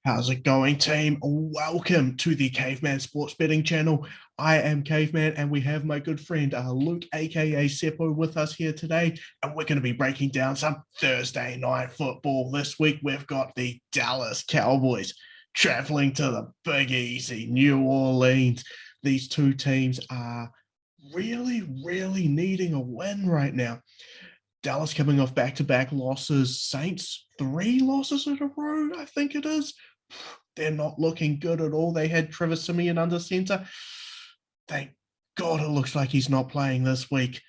How's it going, team? Welcome to the Caveman Sports Betting Channel. I am Caveman, and we have my good friend Luke, aka Seppo, with us here today. And we're going to be breaking down some Thursday night football. This week, we've got the Dallas Cowboys traveling to the Big Easy, New Orleans. These two teams are really needing a win right now. Dallas coming off back-to-back losses. Saints, 3 losses in a row, I think it is. They're not looking good at all. They had Trevor Siemian under center. Thank God it looks like he's not playing this week.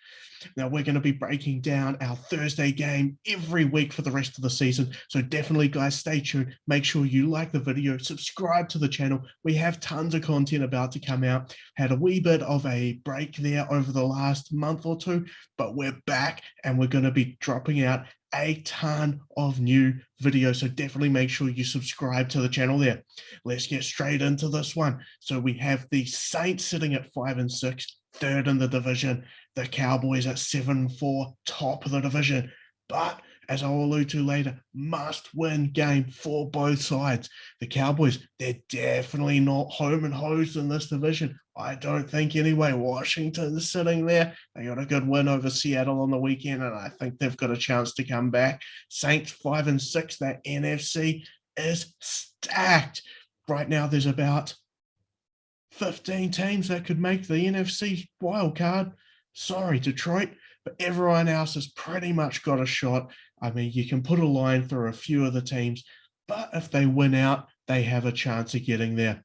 Now, we're going to be breaking down our Thursday game every week for the rest of the season. So definitely, guys, stay tuned. Make sure you like the video, subscribe to the channel. We have tons of content about to come out. Had a wee bit of a break there over the last month or two, but we're back and we're going to be dropping out a ton of new videos. So definitely make sure you subscribe to the channel there. Let's get straight into this one. So we have the Saints sitting at 5-6, third in the division. The Cowboys at 7-4, top of the division. But as I'll allude to later, must-win game for both sides. The Cowboys, they're definitely not home and hosed in this division. I don't think anyway. Washington's sitting there. They got a good win over Seattle on the weekend, and I think they've got a chance to come back. Saints 5-6, that NFC is stacked. Right now, there's about 15 teams that could make the NFC wild card. Sorry, Detroit, but everyone else has pretty much got a shot. I mean, you can put a line through a few of the teams, but if they win out, they have a chance of getting there.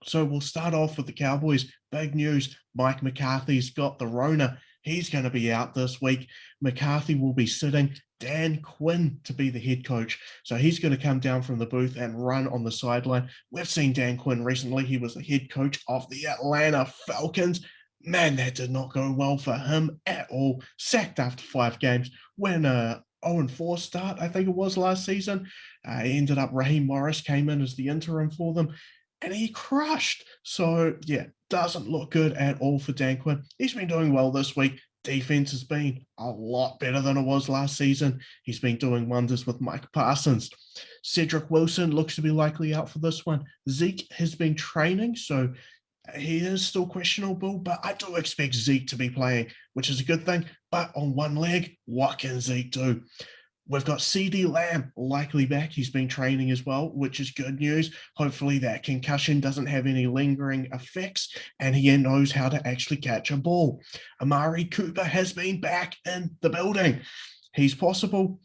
So we'll start off with the Cowboys. Big news, Mike McCarthy's got the Rona. He's going to be out this week. McCarthy will be sitting Dan Quinn to be the head coach. So he's going to come down from the booth and run on the sideline. We've seen Dan Quinn recently. He was the head coach of the Atlanta Falcons. Man, that did not go well for him at all. Sacked after 5 games. When 0-4 start, I think it was last season, ended up Raheem Morris came in as the interim for them, and he crushed. So, yeah, doesn't look good at all for Dan Quinn. He's been doing well this week. Defense has been a lot better than it was last season. He's been doing wonders with Mike Parsons. Cedric Wilson looks to be likely out for this one. Zeke has been training, so he is still questionable, but I do expect Zeke to be playing, which is a good thing. But on one leg, what can Zeke do? We've got CeeDee Lamb likely back. He's been training as well, which is good news. Hopefully that concussion doesn't have any lingering effects and he knows how to actually catch a ball. Amari Cooper has been back in the building. He's possible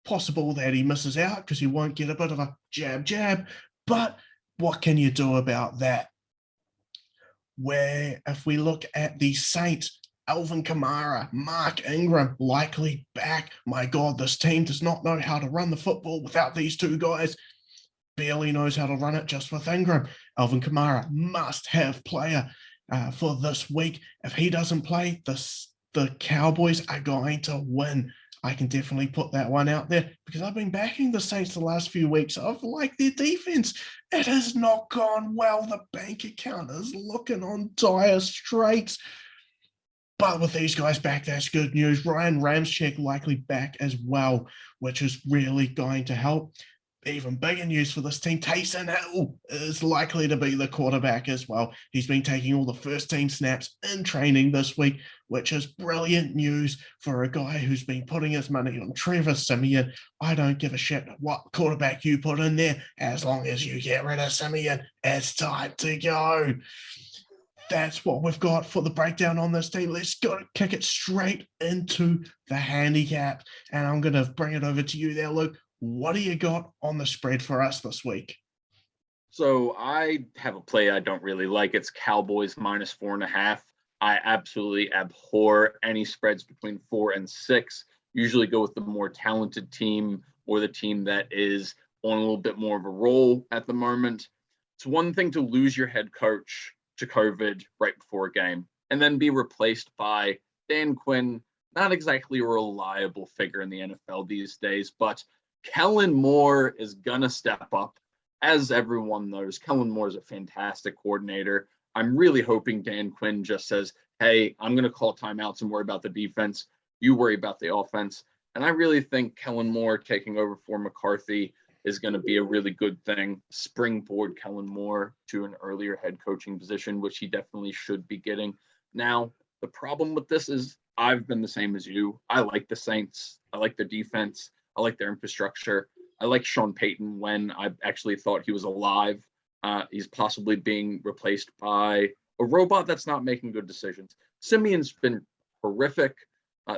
that he misses out because he won't get a bit of a jab, but what can you do about that? Where if we look at the Saints, Alvin Kamara, Mark Ingram, likely back. My God, this team does not know how to run the football without these two guys. Barely knows how to run it just with Ingram. Alvin Kamara, must-have player for this week. If he doesn't play, the Cowboys are going to win. I can definitely put that one out there because I've been backing the Saints the last few weeks. I've liked their defense. It has not gone well. The bank account is looking on dire straits. But with these guys back, that's good news. Ryan Ramczyk likely back as well, which is really going to help. Even bigger news for this team, Taysom Hill is likely to be the quarterback as well. He's been taking all the first-team snaps in training this week, which is brilliant news for a guy who's been putting his money on Trevor Siemian. I don't give a shit what quarterback you put in there. As long as you get rid of Siemian, it's time to go. That's what we've got for the breakdown on this team. Let's go kick it straight into the handicap. And I'm going to bring it over to you there, Luke. What do you got on the spread for us this week? So I have a play I don't really like. It's Cowboys -4.5. I absolutely abhor any spreads between 4 and 6. Usually go with the more talented team or the team that is on a little bit more of a roll at the moment. It's one thing to lose your head coach to COVID right before a game and then be replaced by Dan Quinn, not exactly a reliable figure in the NFL these days, but Kellen Moore is going to step up. As everyone knows, Kellen Moore is a fantastic coordinator. I'm really hoping Dan Quinn just says, hey, I'm going to call timeouts and worry about the defense. You worry about the offense. And I really think Kellen Moore taking over for McCarthy is going to be a really good thing. Springboard Kellen Moore to an earlier head coaching position, which he definitely should be getting. Now, the problem with this is I've been the same as you. I like the Saints. I like their defense. I like their infrastructure. I like Sean Payton when I actually thought he was alive. He's possibly being replaced by a robot that's not making good decisions. Simeon's been horrific.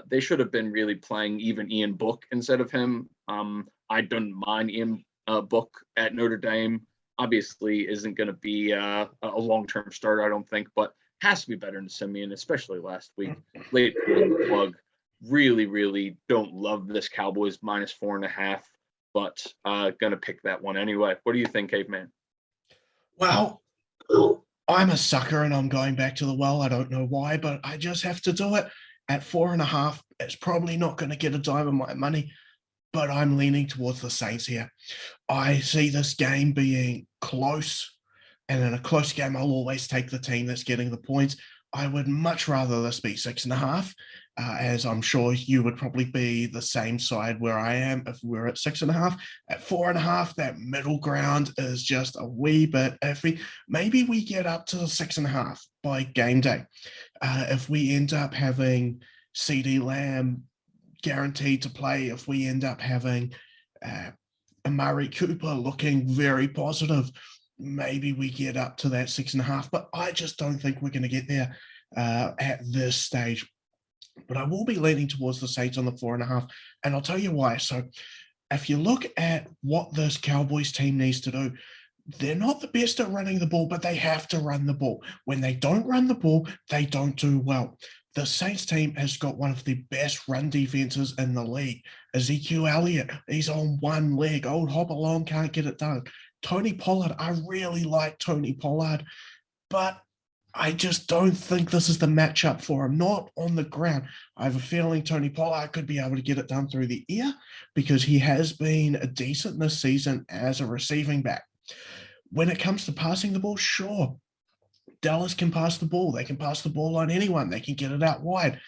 They should have been really playing even Ian Book instead of him. I don't mind Ian Book at Notre Dame. Obviously, isn't going to be a long-term starter, I don't think, but has to be better than Simeon, especially last week. Late plug. Really, really don't love this Cowboys minus 4.5, but going to pick that one anyway. What do you think, Caveman? Well, I'm a sucker and I'm going back to the well. I don't know why, but I just have to do it. At 4.5, it's probably not going to get a dime of my money, but I'm leaning towards the Saints here. I see this game being close, and in a close game, I'll always take the team that's getting the points. I would much rather this be 6.5, as I'm sure you would probably be the same side where I am if we're at 6.5. At 4.5, that middle ground is just a wee bit iffy. Maybe we get up to 6.5 by game day. If we end up having CD Lamb guaranteed to play, if we end up having Amari Cooper looking very positive, maybe we get up to that 6.5, but I just don't think we're going to get there at this stage. But I will be leaning towards the Saints on the 4.5, and I'll tell you why. So if you look at what this Cowboys team needs to do, they're not the best at running the ball, but they have to run the ball. When they don't run the ball, they don't do well. The Saints team has got one of the best run defenses in the league. Ezekiel Elliott, he's on one leg. Old hop along, can't get it done. Tony Pollard, I really like Tony Pollard, but I just don't think this is the matchup for him. Not on the ground. I have a feeling Tony Pollard could be able to get it done through the air because he has been decent this season as a receiving back. When it comes to passing the ball, sure, Dallas can pass the ball. They can pass the ball on anyone. They can get it out wide.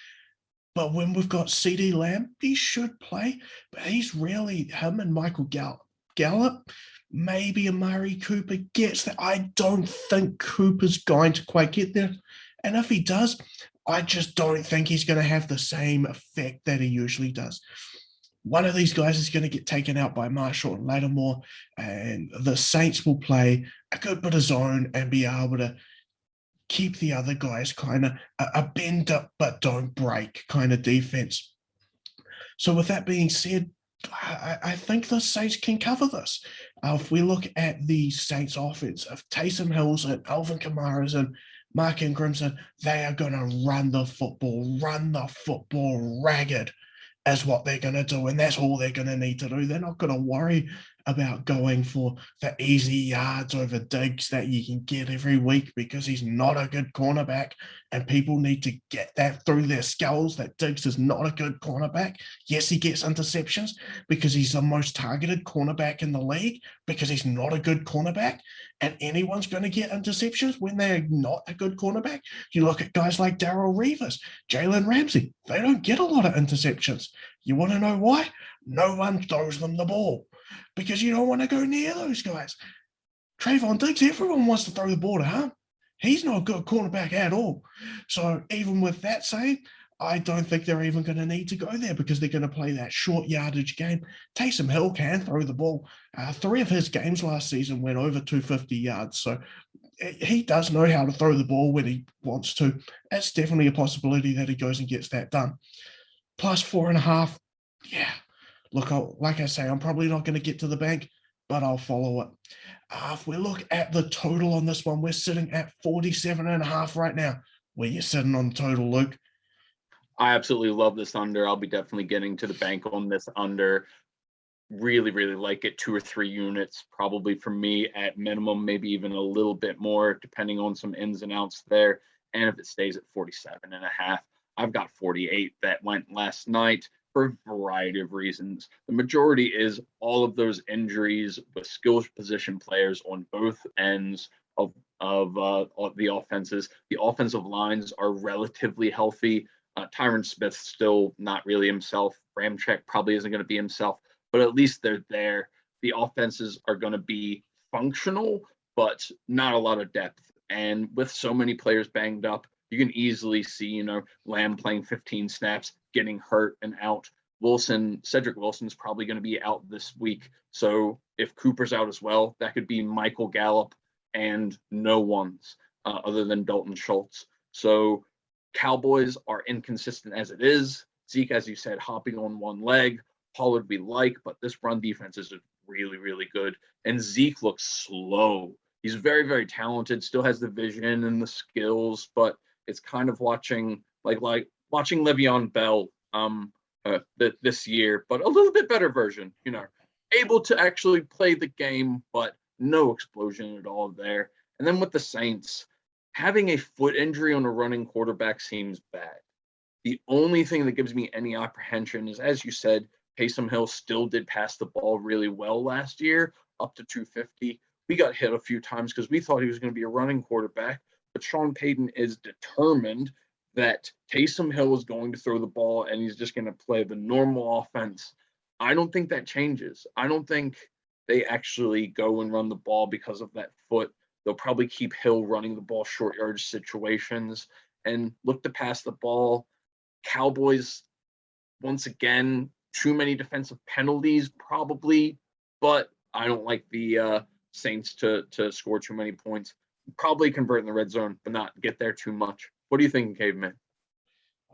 But when we've got CD Lamb, he should play, but he's really him and Michael Gallup. Maybe Amari Cooper gets there. I don't think Cooper's going to quite get there. And if he does, I just don't think he's going to have the same effect that he usually does. One of these guys is going to get taken out by Marshall and Lattimore, and the Saints will play a good bit of zone and be able to keep the other guys kind of a bend up but don't break kind of defense. So with that being said, I think the Saints can cover this. If we look at the Saints offense, if Taysom Hill's and Alvin Kamara's and Mark Ingram's and they are going to run the football ragged as what they're going to do. And that's all they're going to need to do. They're not going to worry about going for the easy yards over Diggs that you can get every week because he's not a good cornerback. And people need to get that through their skulls that Diggs is not a good cornerback. Yes, he gets interceptions because he's the most targeted cornerback in the league because he's not a good cornerback. And anyone's going to get interceptions when they're not a good cornerback. You look at guys like Darrell Revis, Jalen Ramsey, they don't get a lot of interceptions. You want to know why? No one throws them the ball because you don't want to go near those guys. Trayvon Diggs, everyone wants to throw the ball to him. He's not a good cornerback at all. So even with that saying, I don't think they're even going to need to go there because they're going to play that short yardage game. Taysom Hill can throw the ball. 3 of his games last season went over 250 yards. So he does know how to throw the ball when he wants to. It's definitely a possibility that he goes and gets that done. Plus 4.5, yeah. Look, like I say, I'm probably not going to get to the bank, but I'll follow it. If we look at the total on this one, we're sitting at 47.5 right now. Where you sitting on the total, Luke? I absolutely love this under. I'll be definitely getting to the bank on this under. Really, really like it. 2 or 3 units, probably for me at minimum, maybe even a little bit more, depending on some ins and outs there. And if it stays at 47.5, I've got 48 that went last night for a variety of reasons. The majority is all of those injuries with skill position players on both ends of the offenses. The offensive lines are relatively healthy. Tyron Smith still not really himself. Ramczyk probably isn't going to be himself, but at least they're there. the offenses are going to be functional, but not a lot of depth. And with so many players banged up, you can easily see, Lamb playing 15 snaps, getting hurt and out. Cedric Wilson's probably going to be out this week. So if Cooper's out as well, that could be Michael Gallup and no ones other than Dalton Schultz. So Cowboys are inconsistent as it is. Zeke, as you said, hopping on one leg. Pollard we like, but this run defense is really, really good. And Zeke looks slow. He's very, very talented, still has the vision and the skills, but it's kind of watching watching Le'Veon Bell this year, but a little bit better version, able to actually play the game, but no explosion at all there. And then with the Saints, having a foot injury on a running quarterback seems bad. The only thing that gives me any apprehension is, as you said, Taysom Hill still did pass the ball really well last year, up to 250. We got hit a few times because we thought he was going to be a running quarterback, but Sean Payton is determined that Taysom Hill is going to throw the ball and he's just going to play the normal offense. I don't think that changes. I don't think they actually go and run the ball because of that foot. They'll probably keep Hill running the ball short yardage situations and look to pass the ball. Cowboys, once again, too many defensive penalties probably, but I don't like the Saints to score too many points. Probably convert in the red zone, but not get there too much. What do you think, Caveman?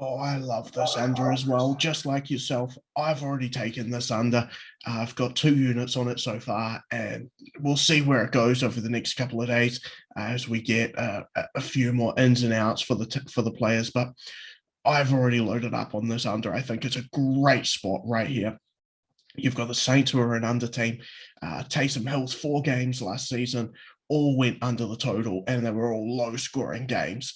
Oh, I love this under as well. Just like yourself, I've already taken this under. I've got 2 units on it so far, and we'll see where it goes over the next couple of days as we get a few more ins and outs for the players. But I've already loaded up on this under. I think it's a great spot right here. You've got the Saints, who are an under team. Taysom Hill's 4 games last season all went under the total, and they were all low-scoring games.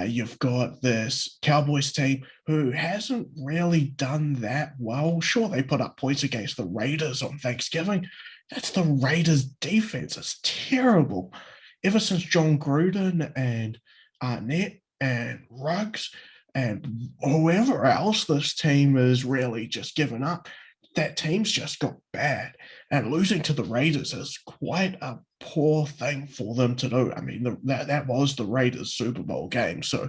You've got this Cowboys team who hasn't really done that well. Sure, they put up points against the Raiders on Thanksgiving. That's the Raiders' defense. It's terrible. Ever since John Gruden and Arnett and Ruggs and whoever else, this team has really just given up. That team's just got bad, and losing to the Raiders is quite a poor thing for them to do. I mean, that was the Raiders' Super Bowl game, so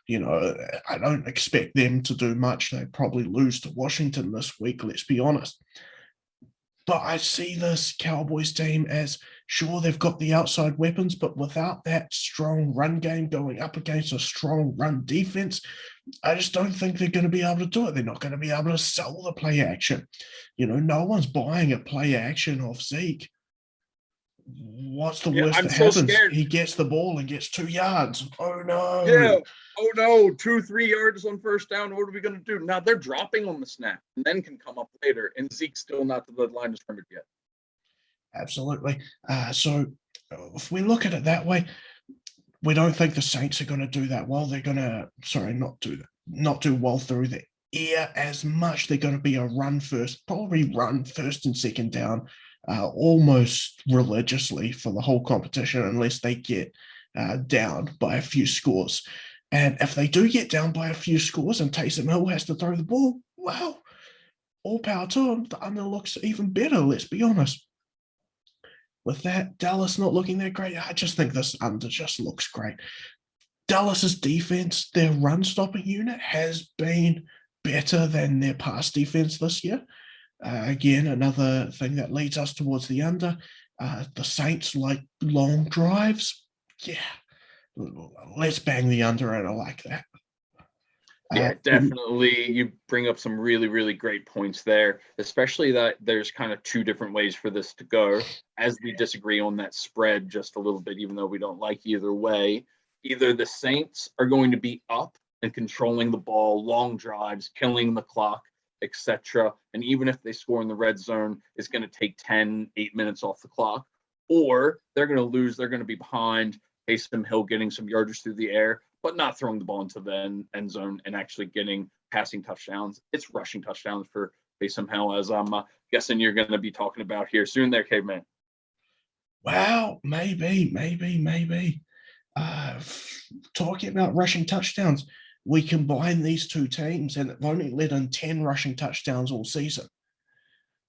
I don't expect them to do much. They probably lose to Washington this week, let's be honest. But I see this Cowboys team as, sure, they've got the outside weapons, but without that strong run game going up against a strong run defense, I just don't think they're going to be able to do it. They're not going to be able to sell the play action. No one's buying a play action off Zeke. What's the worst that happens? Scared. He gets the ball and gets 2 yards. Oh, no. Yeah. Oh, no. 2-3 yards on first down. What are we going to do? Now they're dropping on the snap and then can come up later. And Zeke's still not to the line of scrimmage yet. Absolutely. So if we look at it that way, we don't think the Saints are going to do that well. They're going to, not do well through the air as much. They're going to be a run first, probably run first and second down, almost religiously for the whole competition, unless they get down by a few scores. And if they do get down by a few scores and Taysom Hill has to throw the ball, well, all power to him. The under looks even better, let's be honest. With that, Dallas not looking that great, I just think this under just looks great. Dallas's defense, their run-stopping unit, has been better than their pass defense this year. Again, another thing that leads us towards the under. The Saints like long drives. Yeah, let's bang the under, and I like that. Yeah, definitely. You bring up some really, really great points there, especially that there's kind of 2 different ways for this to go, as we disagree on that spread just a little bit, even though we don't like either way. Either the Saints are going to be up and controlling the ball, long drives, killing the clock, etc. And even if they score in the red zone, it's going to take 8 minutes off the clock. Or they're going to lose, they're going to be behind, Taysom Hill getting some yardage through the air, but not throwing the ball into the end zone and actually getting passing touchdowns. It's rushing touchdowns for Taysom Hill, as I'm guessing you're going to be talking about here soon there, Caveman. Wow, maybe. Talking about rushing touchdowns, we combine these 2 teams and they've only led in 10 rushing touchdowns all season.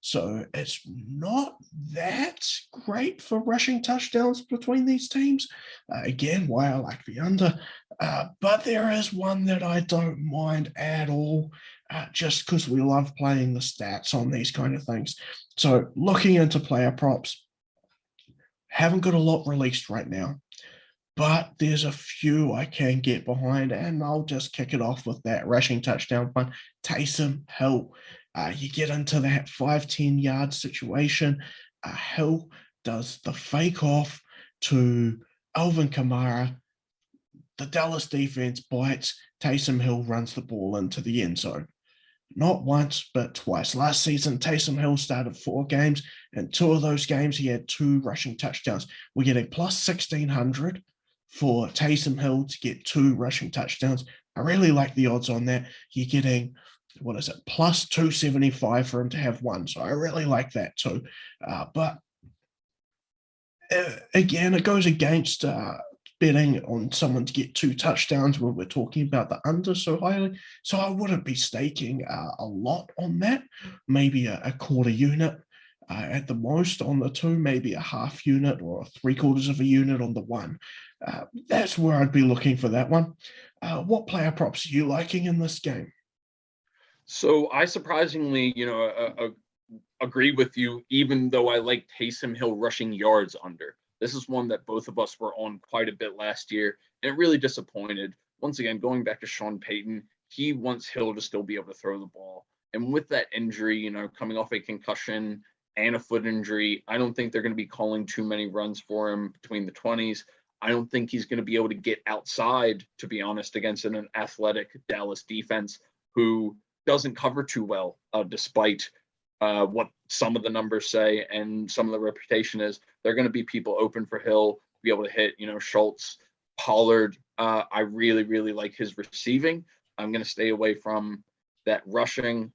So it's not that great for rushing touchdowns between these teams. Again, why I like the under. But there is one that I don't mind at all, just because we love playing the stats on these kind of things. So looking into player props, haven't got a lot released right now, but there's a few I can get behind, and I'll just kick it off with that rushing touchdown one. Taysom Hill. You get into that 5-10 yard situation. Hill does the fake off to Alvin Kamara. The Dallas defense bites. Taysom Hill runs the ball into the end zone. Not once, but twice. Last season, Taysom Hill started 4 games, and 2 of those games he had 2 rushing touchdowns. We're getting plus 1,600 for Taysom Hill to get 2 rushing touchdowns. I really like the odds on that. You're getting, what is it, plus 275 for him to have 1. So I really like that too. But again, it goes against betting on someone to get 2 touchdowns when we're talking about the under so highly. So I wouldn't be staking a lot on that. Maybe a quarter unit at the most on the 2, maybe a half unit or 3/4 of a unit on the 1. That's where I'd be looking for that one. What player props are you liking in this game? So I surprisingly, agree with you, even though I like Taysom Hill rushing yards under. This is one that both of us were on quite a bit last year, and it really disappointed. Once again, going back to Sean Payton, he wants Hill to still be able to throw the ball. And with that injury, coming off a concussion and a foot injury, I don't think they're going to be calling too many runs for him between the 20s. I don't think he's going to be able to get outside, to be honest, against an athletic Dallas defense who doesn't cover too well, despite what some of the numbers say and some of the reputation is. They're going to be people open for Hill, be able to hit, Schultz, Pollard. I really, really like his receiving. I'm going to stay away from that rushing.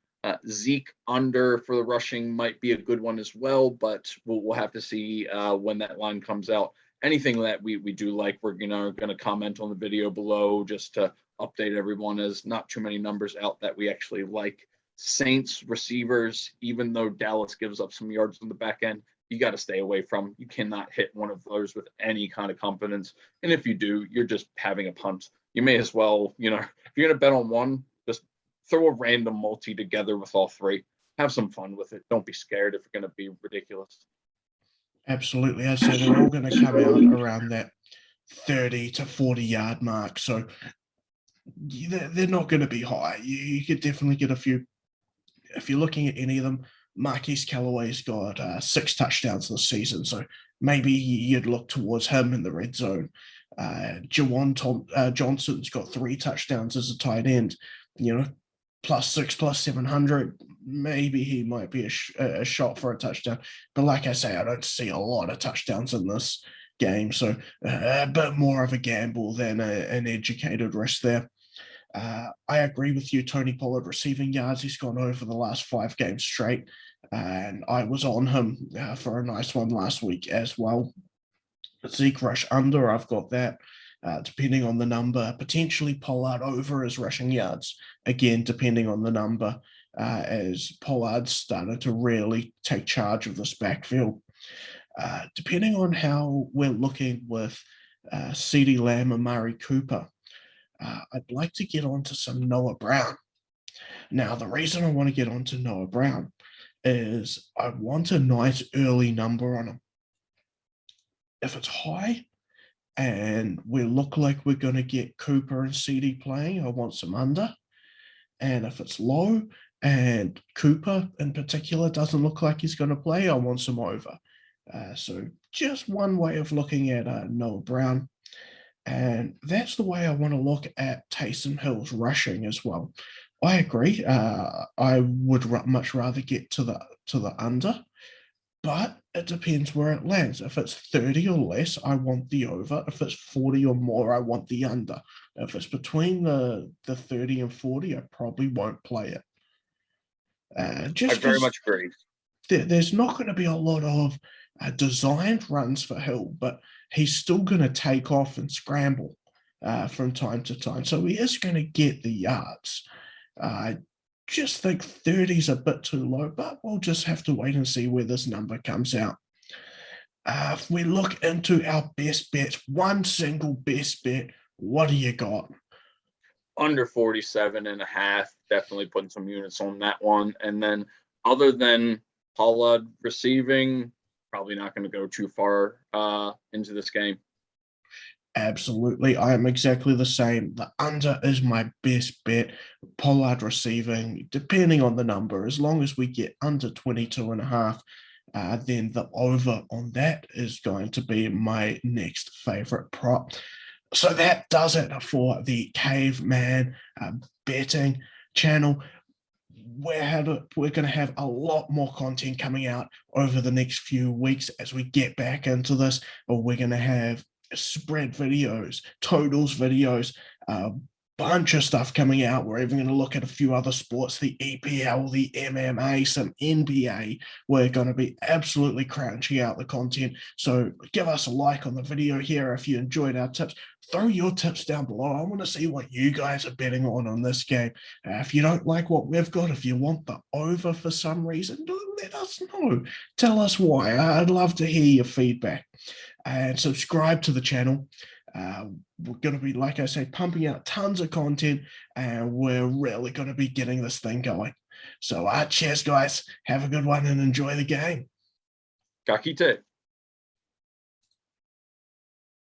Zeke under for the rushing might be a good one as well, but we'll have to see when that line comes out. Anything that we do like, we're going to comment on the video below just to update everyone, as not too many numbers out that we actually like. Saints receivers, even though Dallas gives up some yards on the back end, you got to stay away from. You cannot hit one of those with any kind of confidence. And if you do, you're just having a punt. You may as well, if you're going to bet on one, just throw a random multi together with all 3. Have some fun with it. Don't be scared if you're going to be ridiculous. Absolutely. As I say, they're all going to come out around that 30 to 40 yard mark. So they're not going to be high. You could definitely get a few. If you're looking at any of them, Marquise Callaway's got 6 touchdowns this season. So maybe you'd look towards him in the red zone. Jawan Johnson's got 3 touchdowns as a tight end. Plus 6, plus 700. Maybe he might be a shot for a touchdown. But like I say, I don't see a lot of touchdowns in this game. So a bit more of a gamble than an educated risk there. I agree with you, Tony Pollard receiving yards. He's gone over the last 5 games straight. And I was on him for a nice one last week as well. Zeke rush under, I've got that. Depending on the number, potentially Pollard over his rushing yards. Again, depending on the number, as Pollard's started to really take charge of this backfield. Depending on how we're looking with CeeDee Lamb and Murray Cooper, I'd like to get onto some Noah Brown. Now, the reason I want to get onto Noah Brown is I want a nice early number on him. If it's high and we look like we're going to get Cooper and CD playing, I want some under. And if it's low and Cooper in particular doesn't look like he's going to play, I want some over. So just one way of looking at Noah Brown. And that's the way I want to look at Taysom Hill's rushing as well. I agree. I would much rather get to the under, but it depends where it lands. If it's 30 or less, I want the over. If it's 40 or more, I want the under. If it's between the 30 and 40, I probably won't play it. Just I very much agree. There's not going to be a lot of designed runs for Hill, but he's still going to take off and scramble from time to time. So he is going to get the yards. just think 30 is a bit too low, but we'll just have to wait and see where this number comes out. If we look into our best bets, one single best bet, what do you got? Under 47.5, definitely putting some units on that one. And then other than Pollard receiving, probably not going to go too far into this game. Absolutely. I am exactly the same. The under is my best bet. Pollard receiving, depending on the number, as long as we get under 22 and a half, then the over on that is going to be my next favorite prop. So that does it for the Caveman betting channel. We're going to have a lot more content coming out over the next few weeks as we get back into this. Or we're going to have spread videos, totals videos, a bunch of stuff coming out. We're even going to look at a few other sports, the EPL, the MMA, some NBA. We're going to be absolutely crunching out the content. So give us a like on the video here if you enjoyed our tips. Throw your tips down below. I want to see what you guys are betting on this game. If you don't like what we've got, if you want the over for some reason, let us know. Tell us why. I'd love to hear your feedback. And subscribe to the channel. We're going to be, like I say, pumping out tons of content, and we're really going to be getting this thing going. So cheers, guys. Have a good one and enjoy the game. Kakite.